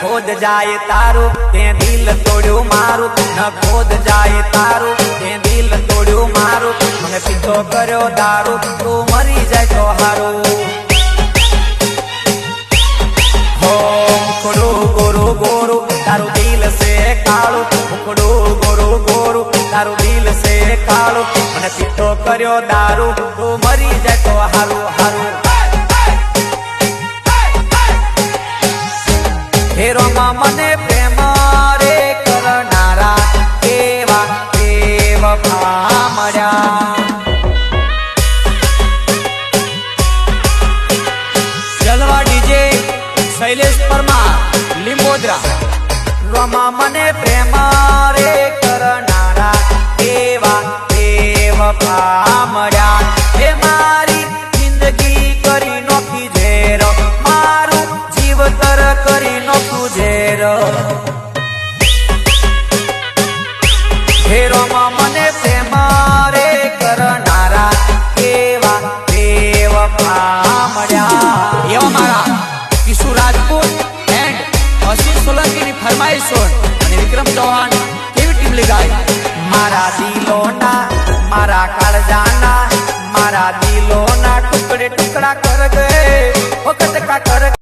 ખોદ જાય તારું તે દિલ તોડ્યું મારું, ન ખોદ જાય તારું તે દિલ તોડ્યું મારું. મને પીધો કર્યો દારૂ, તું મરી જાય તો હારું. હો મુખડું ગોરું ગોરું તારું દિલ સે કાળું, મુખડું ગોરું ગોરું તારું દિલ સે કાળું. મને પીધો કર્યો દારૂ, તું મરી જાય તો હારું હારું. હેરોમાં મને પ્રેમ રે કરનારા એવા બેવફા મળ્યા. જલવા ડીજે શૈલેષ પરમાર લીંબોદરા. રોમાં મને પ્રેમ રે કરનારા એવા બેવફા મળ્યા. હે મારી જિંદગી કરી નોખી ઝેર, મારું જીવતર કરી નોખું ઝેર. હેરોમાં મને પ્રેમ રે કરનારા એવા બેવફા મળ્યા. એવા મારા કિશોર રાજપૂત એન્ડ અશિત સોલંકીની ફરમાઈશો અને વિક્રમ ચૌહાણ કેવી ટીમ લીગાય. મારા દિલોના મારા કાળજાના મારા દિલોના ટુકડે ટુકડા કર ગયે વખત કા કર